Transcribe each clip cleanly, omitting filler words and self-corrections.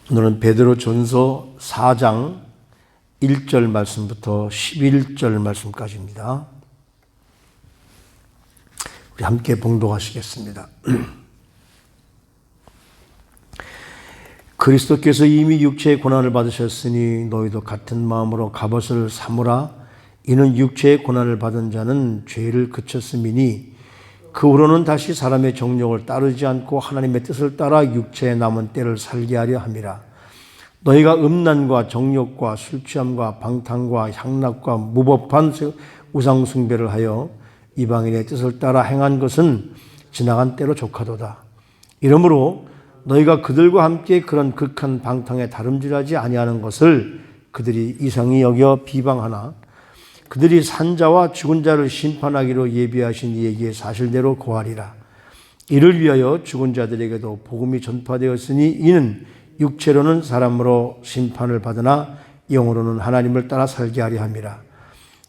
오늘은 베드로전서 4장 1절 말씀부터 11절 말씀까지입니다. 우리 함께 봉독하시겠습니다. 그리스도께서 이미 육체의 고난을 받으셨으니 너희도 같은 마음으로 갑옷을 삼으라. 이는 육체의 고난을 받은 자는 죄를 그쳤음이니 그 후로는 다시 사람의 정욕을 따르지 않고 하나님의 뜻을 따라 육체에 남은 때를 살게 하려 함이라. 너희가 음란과 정욕과 술취함과 방탕과 향락과 무법한 우상 숭배를 하여 이방인의 뜻을 따라 행한 것은 지나간 때로 족하도다. 이러므로 너희가 그들과 함께 그런 극한 방탕에 다름질하지 아니하는 것을 그들이 이상히 여겨 비방하나 그들이 산자와 죽은 자를 심판하기로 예비하신 이에게 사실대로 고하리라. 이를 위하여 죽은 자들에게도 복음이 전파되었으니 이는 육체로는 사람으로 심판을 받으나 영으로는 하나님을 따라 살게 하려 함이라.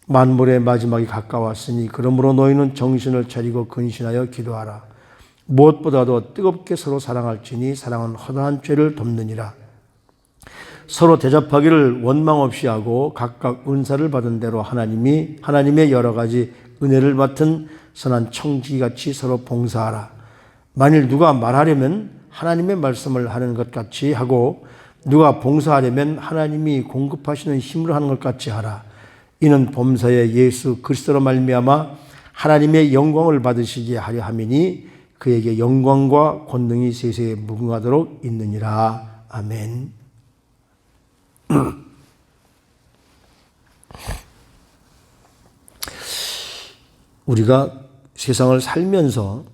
만물의 마지막이 가까웠으니 그러므로 너희는 정신을 차리고 근신하여 기도하라. 무엇보다도 뜨겁게 서로 사랑할지니 사랑은 허다한 죄를 덮느니라. 서로 대접하기를 원망 없이 하고 각각 은사를 받은 대로 하나님의 여러 가지 은혜를 맡은 선한 청지기같이 서로 봉사하라. 만일 누가 말하려면 하나님의 말씀을 하는 것 같이 하고 누가 봉사하려면 하나님이 공급하시는 힘으로 하는 것 같이 하라. 이는 범사에 예수 그리스도로 말미암아 하나님의 영광을 받으시게 하려 함이니 그에게 영광과 권능이 세세에 무궁하도록 있느니라. 아멘. 우리가 세상을 살면서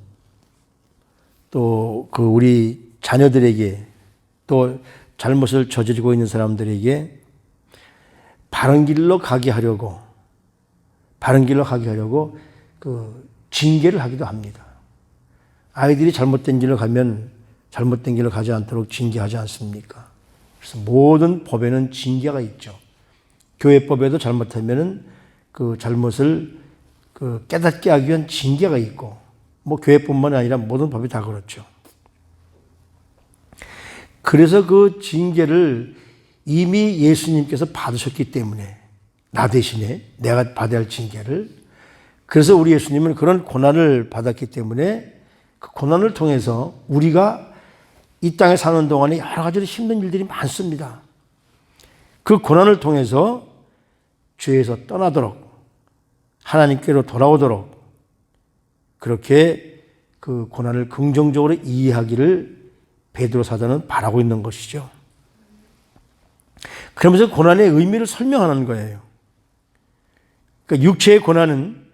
또 우리 자녀들에게 또 잘못을 저지르고 있는 사람들에게 바른 길로 가게 하려고 징계를 하기도 합니다. 아이들이 잘못된 길로 가면 잘못된 길로 가지 않도록 징계하지 않습니까? 그래서 모든 법에는 징계가 있죠. 교회법에도 잘못하면은 그 잘못을 깨닫게 하기 위한 징계가 있고, 교회뿐만 아니라 모든 법이 다 그렇죠. 그래서 그 징계를 이미 예수님께서 받으셨기 때문에 나 대신에 내가 받아야 할 징계를, 그래서 우리 예수님은 그런 고난을 받았기 때문에 그 고난을 통해서 우리가 이 땅에 사는 동안에 여러 가지로 힘든 일들이 많습니다. 그 고난을 통해서 죄에서 떠나도록 하나님께로 돌아오도록 그렇게 그 고난을 긍정적으로 이해하기를 베드로 사도는 바라고 있는 것이죠. 그러면서 고난의 의미를 설명하는 거예요. 그러니까 육체의 고난은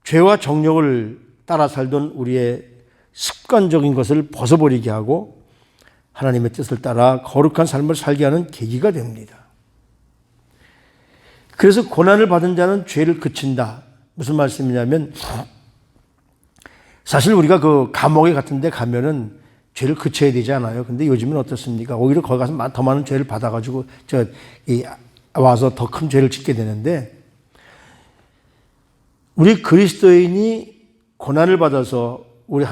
죄와 정욕을 따라 살던 우리의 습관적인 것을 벗어버리게 하고 하나님의 뜻을 따라 거룩한 삶을 살게 하는 계기가 됩니다. 그래서 고난을 받은 자는 죄를 그친다. 무슨 말씀이냐면 사실 우리가 그 감옥에 같은 데 가면은 죄를 그쳐야 되지 않아요. 근데 요즘은 어떻습니까? 오히려 거기 가서 더 많은 죄를 받아가지고 와서 더 큰 죄를 짓게 되는데, 우리 그리스도인이 고난을 받아서 우리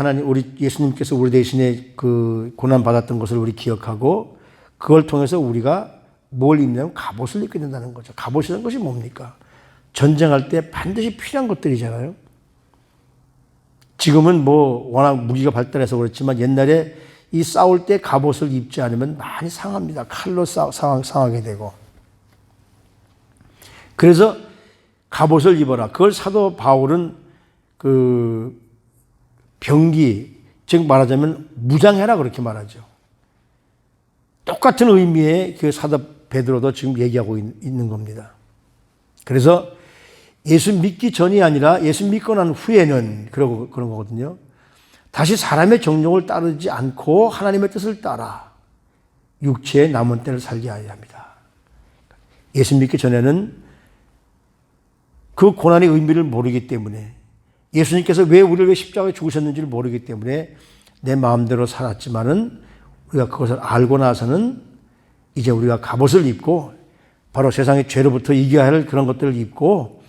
예수님께서 우리 대신에 그 고난 받았던 것을 우리 기억하고 그걸 통해서 우리가 뭘 입냐면 갑옷을 입게 된다는 거죠. 갑옷이라는 것이 뭡니까? 전쟁할 때 반드시 필요한 것들이잖아요. 지금은 워낙 무기가 발달해서 그렇지만 옛날에 이 싸울 때 갑옷을 입지 않으면 많이 상합니다. 칼로 상하게 되고. 그래서 갑옷을 입어라. 그걸 사도 바울은 병기, 즉 말하자면 무장해라 그렇게 말하죠. 똑같은 의미의 그 사도 베드로도 지금 얘기하고 있는 겁니다. 그래서 예수 믿기 전이 아니라 예수 믿고 난 후에는 그런 거거든요. 다시 사람의 정욕을 따르지 않고 하나님의 뜻을 따라 육체의 남은 때를 살게 하여야 합니다. 예수 믿기 전에는 그 고난의 의미를 모르기 때문에, 예수님께서 왜 우리를 십자가에 죽으셨는지를 모르기 때문에 내 마음대로 살았지만은 우리가 그것을 알고 나서는 이제 우리가 갑옷을 입고 바로 세상의 죄로부터 이겨야 할 그런 것들을 입고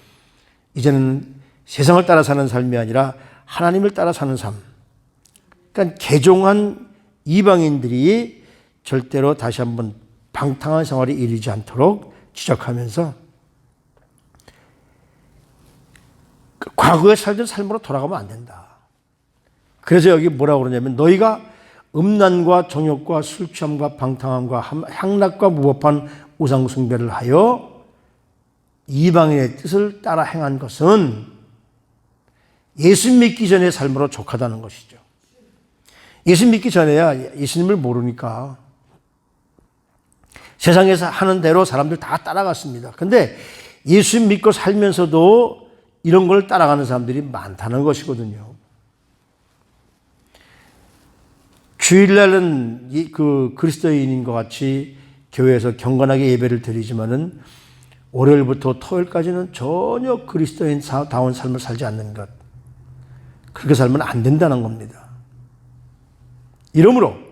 이제는 세상을 따라 사는 삶이 아니라 하나님을 따라 사는 삶. 그러니까 개종한 이방인들이 절대로 다시 한번 방탕한 생활이 이르지 않도록 지적하면서 과거에 살던 삶으로 돌아가면 안 된다. 그래서 여기 뭐라고 그러냐면 너희가 음란과 정욕과 술 취함과 방탕함과 향락과 무법한 우상 숭배를 하여 이방인의 뜻을 따라 행한 것은 예수 믿기 전의 삶으로 족하다는 것이죠. 예수 믿기 전에야 예수님을 모르니까 세상에서 하는 대로 사람들 다 따라갔습니다. 그런데 예수 믿고 살면서도 이런 걸 따라가는 사람들이 많다는 것이거든요. 주일날은 그 그리스도인인 것 같이 교회에서 경건하게 예배를 드리지만은 월요일부터 토요일까지는 전혀 그리스도인다운 삶을 살지 않는 것. 그렇게 살면 안 된다는 겁니다. 이러므로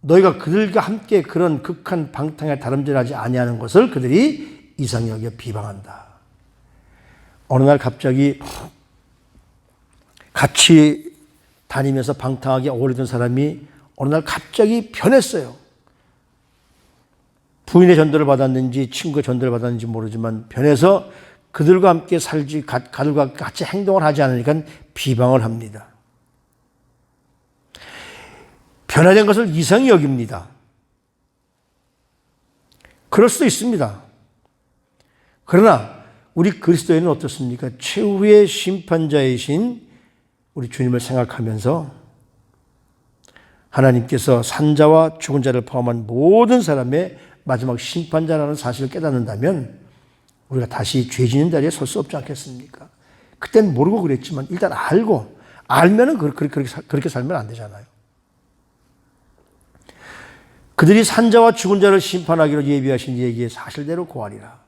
너희가 그들과 함께 그런 극한 방탕에 다름질하지 아니하는 것을 그들이 이상히 여겨 비방한다. 어느 날 갑자기 같이 다니면서 방탕하게 어울리던 사람이 어느 날 갑자기 변했어요. 부인의 전도를 받았는지 친구의 전도를 받았는지 모르지만 변해서 그들과 함께 살지, 그들과 같이 행동을 하지 않으니까 비방을 합니다. 변화된 것을 이상히 여깁니다. 그럴 수도 있습니다. 그러나 우리 그리스도인은 어떻습니까? 최후의 심판자이신 우리 주님을 생각하면서 하나님께서 산자와 죽은 자를 포함한 모든 사람의 마지막 심판자라는 사실을 깨닫는다면 우리가 다시 죄 짓는 자리에 설 수 없지 않겠습니까? 그때는 모르고 그랬지만 일단 알면은 그렇게 살면 안 되잖아요. 그들이 산자와 죽은 자를 심판하기로 예비하신 얘기의 사실대로 고하리라.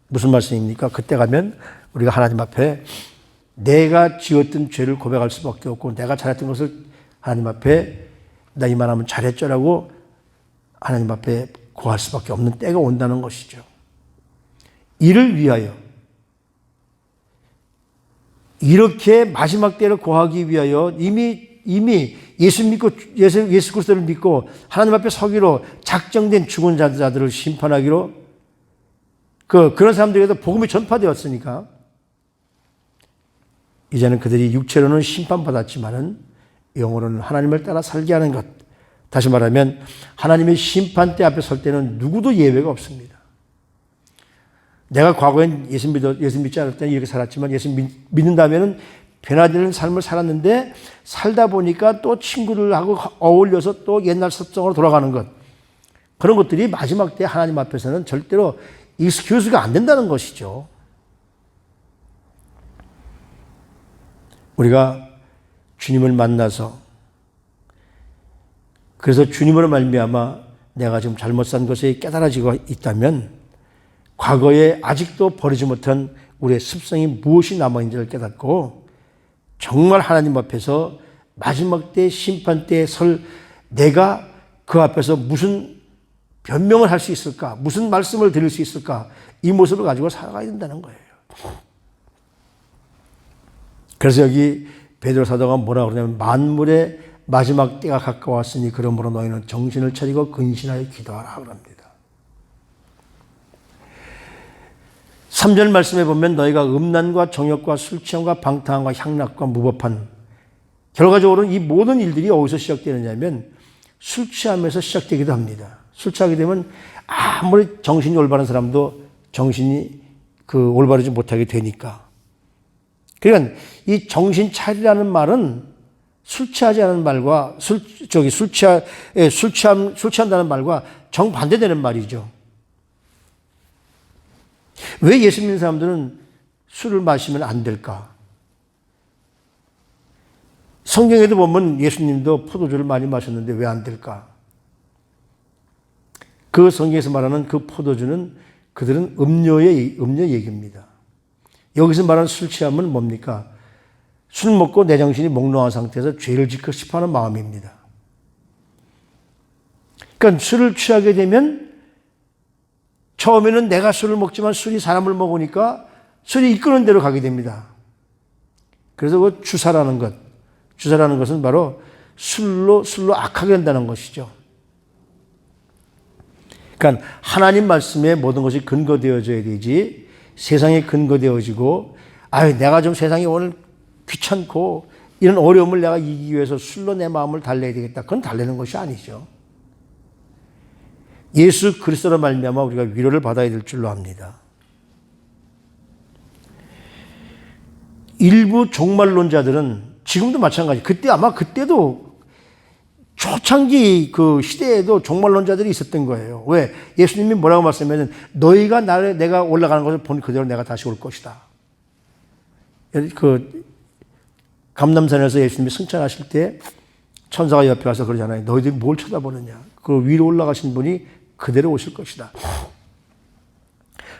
무슨 말씀입니까? 그때 가면 우리가 하나님 앞에 내가 지었던 죄를 고백할 수밖에 없고 내가 잘했던 것을 하나님 앞에 나 이만하면 잘했죠라고 하나님 앞에 고할 수밖에 없는 때가 온다는 것이죠. 이를 위하여 이렇게 마지막 때를 고하기 위하여 이미 예수 그리스도를 믿고 하나님 앞에 서기로 작정된 죽은 자들을 심판하기로 그런 사람들에게도 복음이 전파되었으니까 이제는 그들이 육체로는 심판받았지만은 영으로는 하나님을 따라 살게 하는 것. 다시 말하면 하나님의 심판대 앞에 설 때는 누구도 예외가 없습니다. 내가 과거엔 예수 믿지 않을 때는 이렇게 살았지만 예수 믿는 다음에는 변화되는 삶을 살았는데 살다 보니까 또 친구들하고 어울려서 또 옛날 습성으로 돌아가는 것. 그런 것들이 마지막 때 하나님 앞에서는 절대로 익스큐즈가 안 된다는 것이죠. 우리가 주님을 만나서 그래서 주님으로 말미암아 내가 지금 잘못 산 것이 깨달아지고 있다면 과거에 아직도 버리지 못한 우리의 습성이 무엇이 남아있는지를 깨닫고 정말 하나님 앞에서 마지막 때 심판 때에 설 내가 그 앞에서 무슨 변명을 할 수 있을까? 무슨 말씀을 드릴 수 있을까? 이 모습을 가지고 살아가야 된다는 거예요. 그래서 여기 베드로 사도가 뭐라고 그러냐면 만물의 마지막 때가 가까웠으니 그러므로 너희는 정신을 차리고 근신하여 기도하라 그럽니다. 3절 말씀에 보면 너희가 음란과 정욕과 술 취함과 방탕함과 향락과 무법한 결과적으로는 이 모든 일들이 어디서 시작되느냐면 술 취함에서 시작되기도 합니다. 술 취하게 되면 아무리 정신이 올바른 사람도 정신이 올바르지 못하게 되니까. 그러니까 이 정신 차리라는 말은 술 취하지 않은 말과 술 취한다는 말과 정반대되는 말이죠. 왜 예수 믿는 사람들은 술을 마시면 안 될까? 성경에도 보면 예수님도 포도주를 많이 마셨는데 왜 안 될까? 그 성경에서 말하는 그 포도주는 그들은 음료 얘기입니다. 여기서 말하는 술 취함은 뭡니까? 술 먹고 내 정신이 몽롱한 상태에서 죄를 짓고 싶어하는 마음입니다. 그러니까 술을 취하게 되면 처음에는 내가 술을 먹지만 술이 사람을 먹으니까 술이 이끄는 대로 가게 됩니다. 그래서 그 주사라는 것은 바로 술로 악하게 된다는 것이죠. 그러니까 하나님 말씀에 모든 것이 근거되어져야 되지, 세상에 근거되어지고, 내가 좀 세상에 오늘 귀찮고 이런 어려움을 내가 이기기 위해서 술로 내 마음을 달래야 되겠다. 그건 달래는 것이 아니죠. 예수 그리스도로 말미암아 우리가 위로를 받아야 될 줄로 압니다. 일부 종말론자들은 지금도 마찬가지. 그때도 초창기 그 시대에도 종말론자들이 있었던 거예요. 왜? 예수님이 뭐라고 말씀하면 너희가 내가 올라가는 것을 본 그대로 내가 다시 올 것이다. 그 감람산에서 예수님이 승천하실 때 천사가 옆에 와서 그러잖아요. 너희들이 뭘 쳐다보느냐. 그 위로 올라가신 분이 그대로 오실 것이다.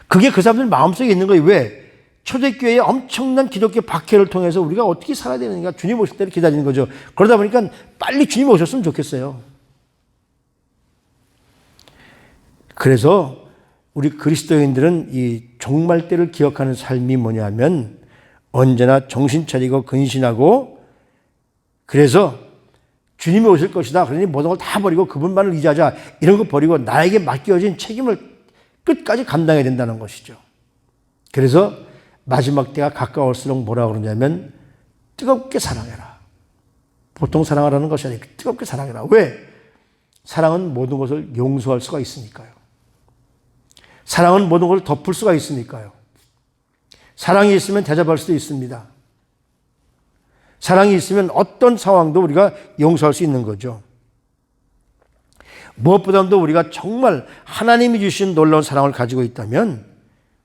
그게 그 사람들 마음속에 있는 거예요. 왜? 초대교회의 엄청난 기독교 박해를 통해서 우리가 어떻게 살아야 되는가 주님 오실 때를 기다리는 거죠. 그러다 보니까 빨리 주님 오셨으면 좋겠어요. 그래서 우리 그리스도인들은 이 종말 때를 기억하는 삶이 뭐냐면 언제나 정신 차리고 근신하고, 그래서 주님이 오실 것이다. 그러니 모든 걸 다 버리고 그분만을 의지하자. 이런 거 버리고 나에게 맡겨진 책임을 끝까지 감당해야 된다는 것이죠. 그래서 마지막 때가 가까울수록 뭐라고 그러냐면 뜨겁게 사랑해라. 보통 사랑하라는 것이 아니고 뜨겁게 사랑해라. 왜? 사랑은 모든 것을 용서할 수가 있으니까요. 사랑은 모든 것을 덮을 수가 있으니까요. 사랑이 있으면 대접할 수도 있습니다. 사랑이 있으면 어떤 상황도 우리가 용서할 수 있는 거죠. 무엇보다도 우리가 정말 하나님이 주신 놀라운 사랑을 가지고 있다면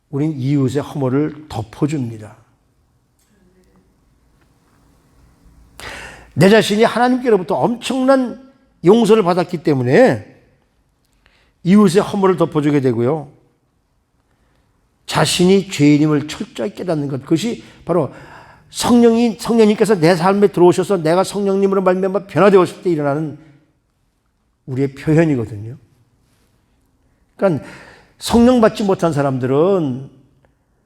우린 이웃의 허물을 덮어줍니다. 내 자신이 하나님께로부터 엄청난 용서를 받았기 때문에 이웃의 허물을 덮어주게 되고요. 자신이 죄인임을 철저히 깨닫는 것, 그것이 바로 성령님께서 내 삶에 들어오셔서 내가 성령님으로 말미암아 변화되었을 때 일어나는 우리의 표현이거든요. 그러니까 성령 받지 못한 사람들은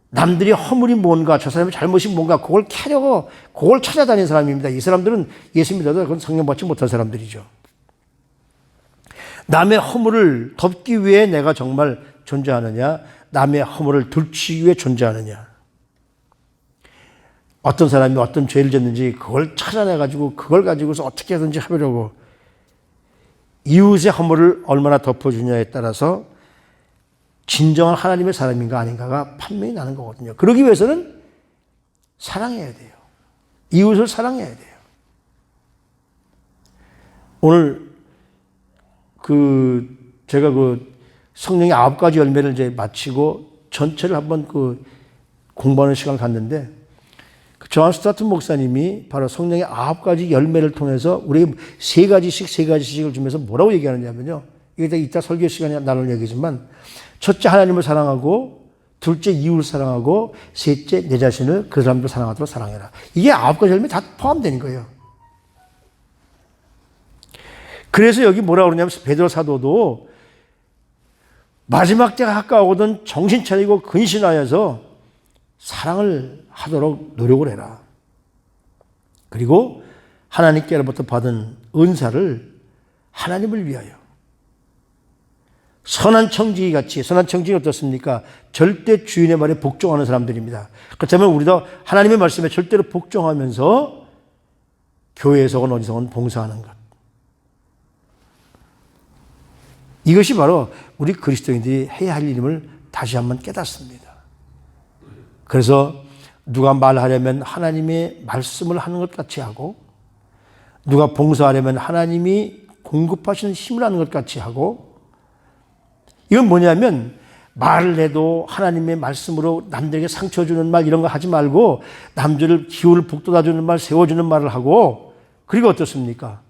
남들이 허물이 뭔가, 저 사람의 잘못이 뭔가 그걸 캐려고 그걸 찾아다니는 사람입니다. 이 사람들은 예수 믿어도 그건 성령 받지 못한 사람들이죠. 남의 허물을 덮기 위해 내가 정말 존재하느냐, 남의 허물을 들추기 위해 존재하느냐. 어떤 사람이 어떤 죄를 졌는지 그걸 찾아내가지고 그걸 가지고서 어떻게 하든지 하려고, 이웃의 허물을 얼마나 덮어주냐에 따라서 진정한 하나님의 사람인가 아닌가가 판명이 나는 거거든요. 그러기 위해서는 사랑해야 돼요. 이웃을 사랑해야 돼요. 오늘 제가 성령의 9가지 열매를 이제 마치고 전체를 한번 공부하는 시간을 갖는데, 존 스타튼 목사님이 바로 성령의 9가지 열매를 통해서 우리 3가지씩을 주면서 뭐라고 얘기하느냐면요. 이게 이따 설교 시간에 나눌 얘기지만, 첫째 하나님을 사랑하고, 둘째 이웃을 사랑하고, 셋째 내 자신을 그 사람들 사랑하도록 사랑해라. 이게 9가지 열매 다 포함되는 거예요. 그래서 여기 뭐라고 그러냐면 베드로 사도도 마지막 때가 가까우거든 정신 차리고 근신하여서 사랑을 하도록 노력을 해라. 그리고 하나님께로부터 받은 은사를 하나님을 위하여 선한 청지기 같이, 선한 청지기 어떻습니까? 절대 주인의 말에 복종하는 사람들입니다. 그렇다면 우리도 하나님의 말씀에 절대로 복종하면서 교회에서건 어디서건 봉사하는 것. 이것이 바로 우리 그리스도인들이 해야 할 일임을 다시 한번 깨닫습니다. 그래서 누가 말하려면 하나님의 말씀을 하는 것 같이 하고, 누가 봉사하려면 하나님이 공급하시는 힘을 하는 것 같이 하고, 이건 뭐냐면 말을 해도 하나님의 말씀으로 남들에게 상처 주는 말 이런 거 하지 말고 남들을 기운을 북돋아 주는 말, 세워주는 말을 하고, 그리고 어떻습니까?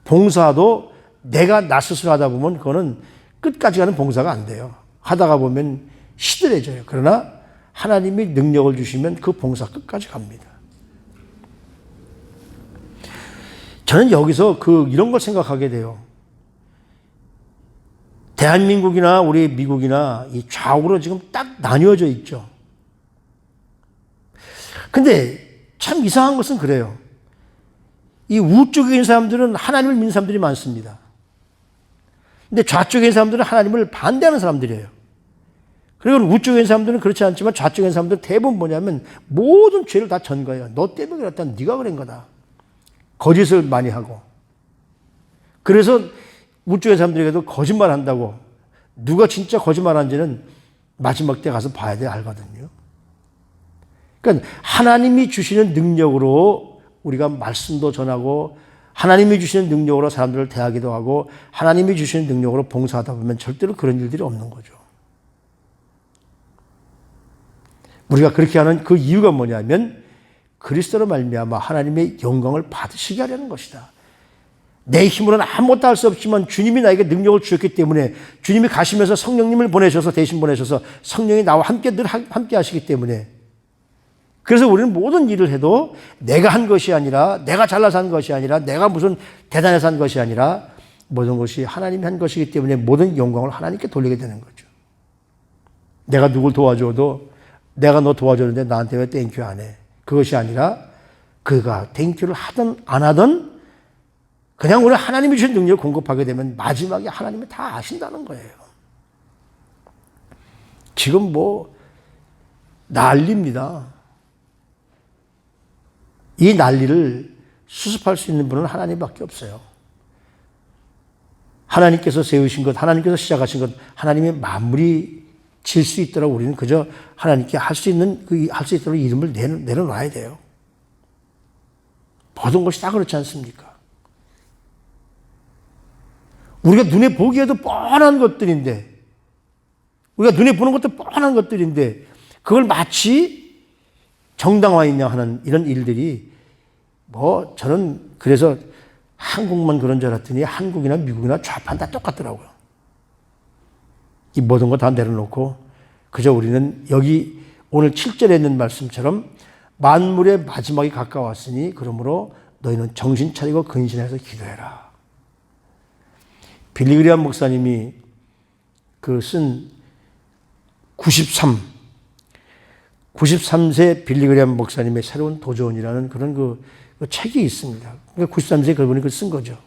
봉사도 내가 나 스스로 하다 보면 그거는 끝까지 가는 봉사가 안 돼요. 하다가 보면 시들해져요. 그러나 하나님이 능력을 주시면 그 봉사 끝까지 갑니다. 저는 여기서 이런 걸 생각하게 돼요. 대한민국이나 우리 미국이나 이 좌우로 지금 딱 나뉘어져 있죠. 근데 참 이상한 것은 그래요. 이 우쪽에 있는 사람들은 하나님을 믿는 사람들이 많습니다. 근데 좌쪽에 있는 사람들은 하나님을 반대하는 사람들이에요. 그리고 우쪽에 있는 사람들은 그렇지 않지만 좌쪽에 있는 사람들은 대부분 뭐냐면 모든 죄를 다 전거해요. 너 때문에 그랬다. 네가 그런 거다. 거짓을 많이 하고. 그래서 우쪽의 사람들에게도 거짓말 한다고 누가 진짜 거짓말 한지는 마지막 때 가서 봐야 돼 알거든요. 그러니까 하나님이 주시는 능력으로 우리가 말씀도 전하고 하나님이 주시는 능력으로 사람들을 대하기도 하고 하나님이 주시는 능력으로 봉사하다 보면 절대로 그런 일들이 없는 거죠. 우리가 그렇게 하는 그 이유가 뭐냐면 그리스도로 말미암아 하나님의 영광을 받으시게 하려는 것이다. 내 힘으로는 아무것도 할 수 없지만 주님이 나에게 능력을 주셨기 때문에 주님이 가시면서 성령님을 보내셔서 대신 보내셔서 성령이 나와 함께 늘 함께 하시기 때문에 그래서 우리는 모든 일을 해도 내가 한 것이 아니라 내가 잘나서 한 것이 아니라 내가 무슨 대단해서 한 것이 아니라 모든 것이 하나님이 한 것이기 때문에 모든 영광을 하나님께 돌리게 되는 거죠. 내가 누굴 도와줘도 내가 너 도와줬는데 나한테 왜 땡큐 안 해? 그것이 아니라 그가 땡큐를 하든 안 하든 그냥 우리 하나님이 주신 능력을 공급하게 되면 마지막에 하나님이 다 아신다는 거예요. 지금 뭐 난리입니다. 이 난리를 수습할 수 있는 분은 하나님밖에 없어요. 하나님께서 세우신 것, 하나님께서 시작하신 것, 하나님의 마무리 질 수 있도록 우리는 그저 하나님께 할 수 있도록 이름을 내려놔야 돼요. 모든 것이 다 그렇지 않습니까? 우리가 눈에 보기에도 뻔한 것들인데, 우리가 눈에 보는 것도 뻔한 것들인데, 그걸 마치 정당화했냐 하는 이런 일들이 저는 그래서 한국만 그런 줄 알았더니 한국이나 미국이나 좌판 다 똑같더라고요. 이 모든 거 다 내려놓고 그저 우리는 여기 오늘 7절에 있는 말씀처럼 만물의 마지막이 가까웠으니 그러므로 너희는 정신 차리고 근신해서 기도해라. 빌리 그레이엄 목사님이 쓴 93세 빌리 그레이엄 목사님의 새로운 도전이라는 그런 그 책이 있습니다. 그러니까 93세 그분이 쓴 거죠.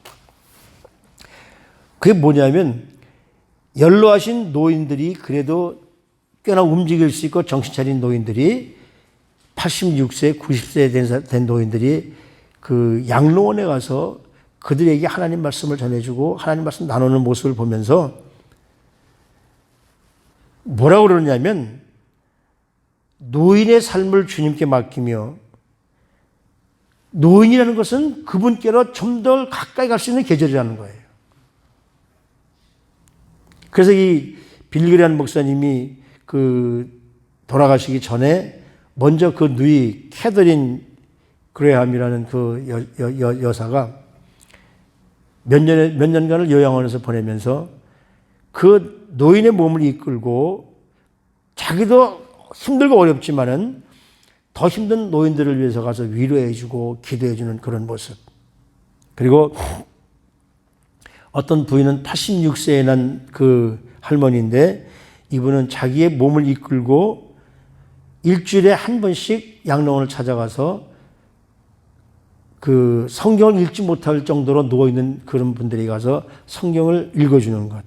그게 뭐냐면 연로하신 노인들이 그래도 꽤나 움직일 수 있고 정신 차린 노인들이 86세, 90세 된 노인들이 그 양로원에 가서 그들에게 하나님 말씀을 전해주고 하나님 말씀 나누는 모습을 보면서 뭐라고 그러냐면 노인의 삶을 주님께 맡기며 노인이라는 것은 그분께로 좀 더 가까이 갈 수 있는 계절이라는 거예요. 그래서 이 빌리 그레이엄 목사님이 돌아가시기 전에 먼저 그 누이 캐더린 그레이엄이라는 그 여사가 몇 년간을 요양원에서 보내면서 그 노인의 몸을 이끌고 자기도 힘들고 어렵지만은 더 힘든 노인들을 위해서 가서 위로해주고 기도해주는 그런 모습. 그리고 어떤 부인은 86세에 난 그 할머니인데 이분은 자기의 몸을 이끌고 일주일에 한 번씩 양로원을 찾아가서 그 성경을 읽지 못할 정도로 누워있는 그런 분들이 가서 성경을 읽어주는 것.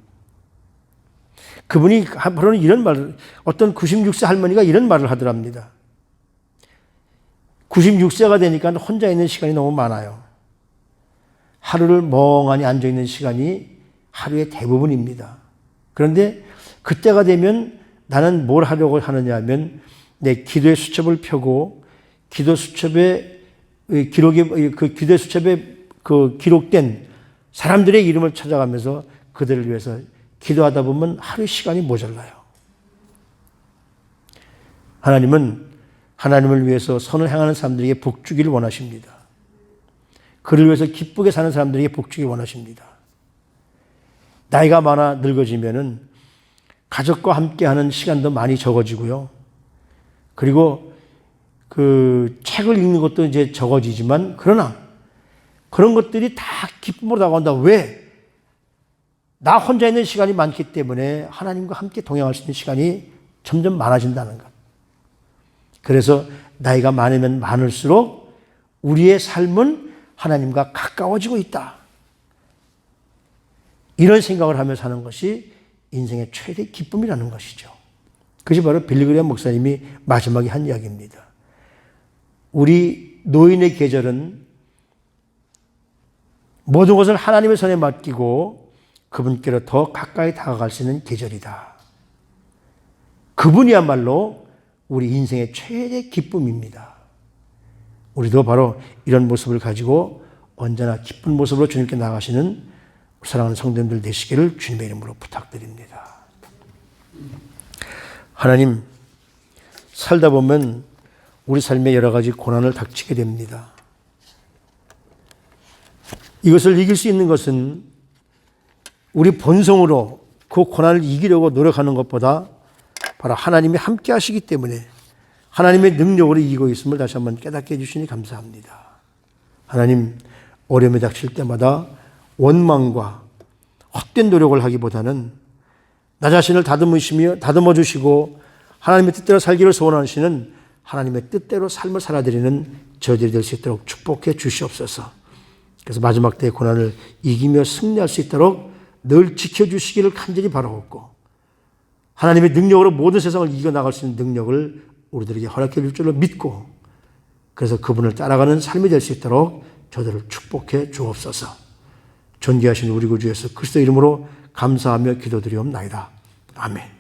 그분이 바로는 이런 말을, 어떤 96세 할머니가 이런 말을 하더랍니다. 96세가 되니까 혼자 있는 시간이 너무 많아요. 하루를 멍하니 앉아있는 시간이 하루의 대부분입니다. 그런데 그때가 되면 나는 뭘 하려고 하느냐 하면 내 기도의 수첩을 펴고 기도 수첩에 기도의 수첩에 기록된 사람들의 이름을 찾아가면서 그들을 위해서 기도하다 보면 하루 시간이 모자라요. 하나님은 하나님을 위해서 선을 행하는 사람들에게 복 주기를 원하십니다. 그를 위해서 기쁘게 사는 사람들에게 복 주기를 원하십니다. 나이가 많아 늙어지면은 가족과 함께하는 시간도 많이 적어지고요. 그리고 그 책을 읽는 것도 이제 적어지지만 그러나 그런 것들이 다 기쁨으로 다가온다. 왜? 나 혼자 있는 시간이 많기 때문에 하나님과 함께 동행할 수 있는 시간이 점점 많아진다는 것. 그래서 나이가 많으면 많을수록 우리의 삶은 하나님과 가까워지고 있다. 이런 생각을 하며 사는 것이 인생의 최대 기쁨이라는 것이죠. 그것이 바로 빌리그레엄 목사님이 마지막에 한 이야기입니다. 우리 노인의 계절은 모든 것을 하나님의 손에 맡기고 그분께로 더 가까이 다가갈 수 있는 계절이다. 그분이야말로 우리 인생의 최대 기쁨입니다. 우리도 바로 이런 모습을 가지고 언제나 기쁜 모습으로 주님께 나가시는 사랑하는 성도님들 되시기를 주님의 이름으로 부탁드립니다. 하나님, 살다 보면 우리 삶에 여러 가지 고난을 닥치게 됩니다. 이것을 이길 수 있는 것은 우리 본성으로 그 고난을 이기려고 노력하는 것보다 바로 하나님이 함께 하시기 때문에 하나님의 능력으로 이기고 있음을 다시 한번 깨닫게 해주시니 감사합니다. 하나님, 어려움이 닥칠 때마다 원망과 헛된 노력을 하기보다는 나 자신을 다듬어 주시고 하나님의 뜻대로 살기를 소원하시는 하나님의 뜻대로 삶을 살아드리는 저희들이 될 수 있도록 축복해 주시옵소서. 그래서 마지막 때의 고난을 이기며 승리할 수 있도록 늘 지켜주시기를 간절히 바라옵고 하나님의 능력으로 모든 세상을 이겨나갈 수 있는 능력을 우리들에게 허락해 줄 줄로 믿고 그래서 그분을 따라가는 삶이 될 수 있도록 저들을 축복해 주옵소서. 존귀하신 우리 구주 예수 그리스도 이름으로 감사하며 기도드리옵나이다. 아멘.